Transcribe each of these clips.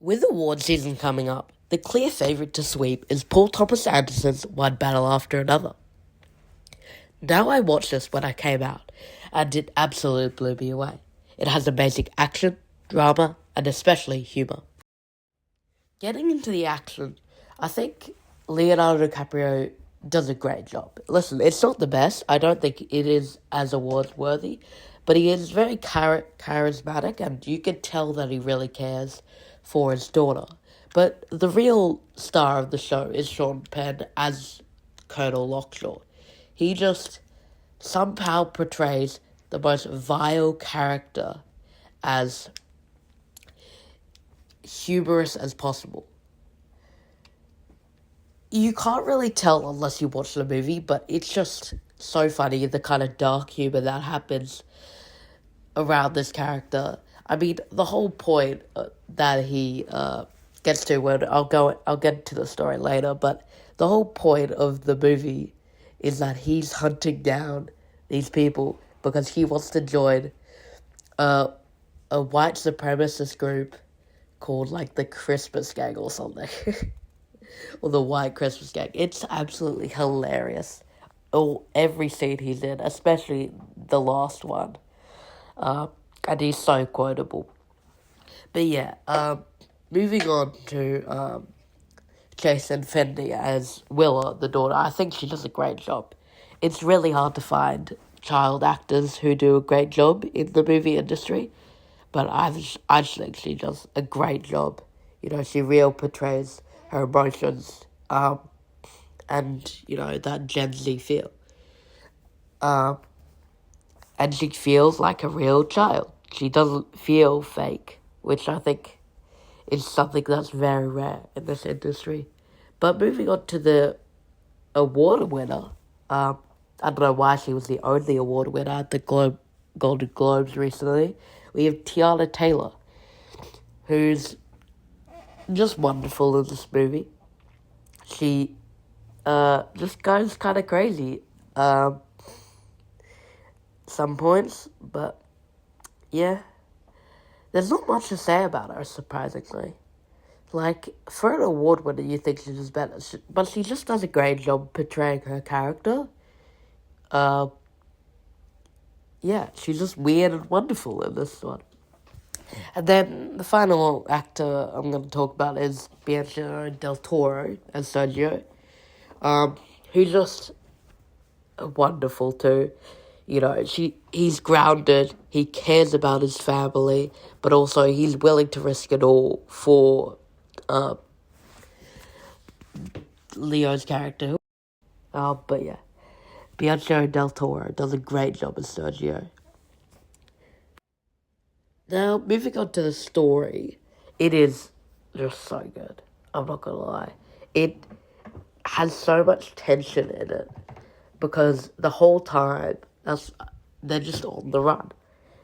With award season coming up, the clear favourite to sweep is Paul Thomas Anderson's One Battle After Another. Now I watched this when I came out, and it absolutely blew me away. It has amazing action, drama, and especially humour. Getting into the action, I think Leonardo DiCaprio does a great job. Listen, it's not the best. I don't think it is as award worthy, but he is very charismatic, and you can tell that he really cares for his daughter. But the real star of the show is Sean Penn as Colonel Lockjaw. He just somehow portrays the most vile character as humorous as possible. You can't really tell unless you watch the movie, but it's just so funny, the kind of dark humor that happens around this character. I mean, the whole point that he gets to, when I'll get to the story later, but the whole point of the movie is that he's hunting down these people because he wants to join a white supremacist group called, like, the Christmas Gang or something. Or the White Christmas Gang. It's absolutely hilarious. Oh, every scene he's in, especially the last one. And he's so quotable. But yeah, moving on to Jason Fendi as Willa, the daughter. I think she does a great job. It's really hard to find child actors who do a great job in the movie industry, but I just think she does a great job. You know, she portrays her emotions, and, you know, that Gen Z feel. And she feels like a real child. She doesn't feel fake, which I think is something that's very rare in this industry. But moving on to the award winner, I don't know why she was the only award winner at the Golden Globes recently. We have Tiana Taylor, who's just wonderful in this movie. She just goes kind of crazy some points, but yeah, there's not much to say about her, surprisingly. Like, for an award winner, you think she's better, but she just does a great job portraying her character. Yeah, she's just weird and wonderful in this one. And then the final actor I'm going to talk about is Benicio del Toro as Sergio, who's just wonderful too. You know, he's grounded, he cares about his family, but also he's willing to risk it all for Leo's character. But yeah, Benicio del Toro does a great job as Sergio. Now, moving on to the story, it is just so good. I'm not gonna lie. It has so much tension in it because the whole time they're just on the run.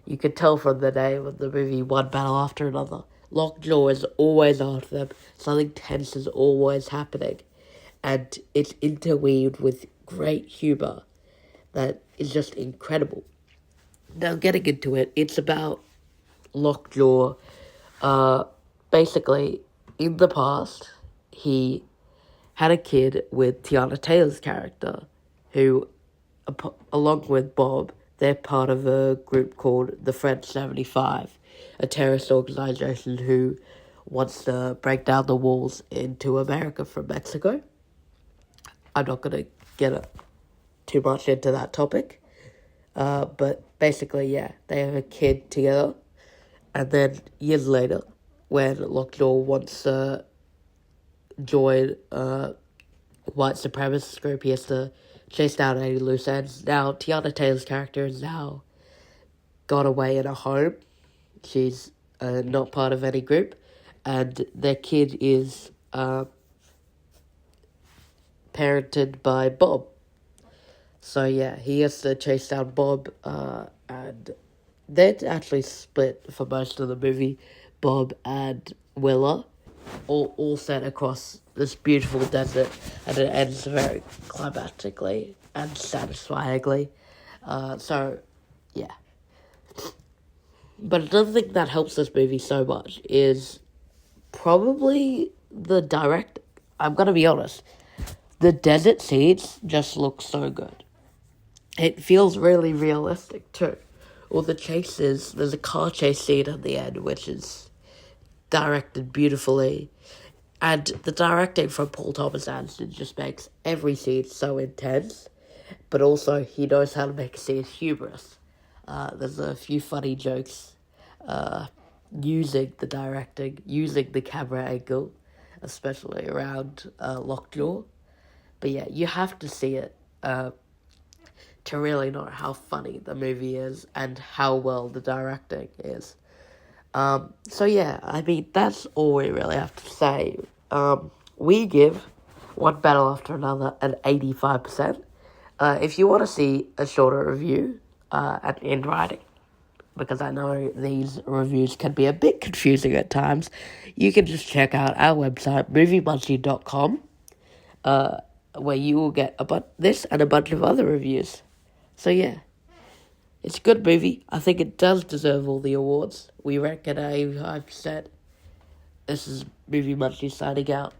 You can tell from the name of the movie, One Battle After Another. Lockjaw is always after them. Something tense is always happening. And it's interweaved with great humour that is just incredible. Now, getting into it, it's about Lockjaw. Basically, in the past, he had a kid with Tiana Taylor's character, who, along with Bob, they're part of a group called the French 75, a terrorist organization who wants to break down the walls into America from Mexico. I'm not going to get too much into that topic. But basically, yeah, they have a kid together. And then years later, when Lockjaw wants to join a white supremacist group, he has to chase down any loose ends. Now, Tiana Taylor's character is now gone away in a home. She's not part of any group. And their kid is parented by Bob. So yeah, he has to chase down Bob, and they're actually split for most of the movie, Bob and Willa, all set across this beautiful desert, and it ends very climactically and satisfyingly. So, yeah. But another thing that helps this movie so much is Probably the direct. I'm gonna be honest. The desert scenes just look so good. It feels really realistic too. All the chases. There's a car chase scene at the end, which is directed beautifully. And the directing from Paul Thomas Anderson just makes every scene so intense, but also he knows how to make a scene humorous. There's a few funny jokes using the directing, using the camera angle, especially around Lockjaw. But yeah, you have to see it to really know how funny the movie is and how well the directing is. So yeah, I mean, that's all we really have to say. We give One Battle After Another an 85%. If you want to see a shorter review, and in writing, because I know these reviews can be a bit confusing at times, you can just check out our website, moviemunchy.com, where you will get this and a bunch of other reviews. So yeah. It's a good movie. I think it does deserve all the awards. We rank it at 85%. This is Movie Munchy signing out.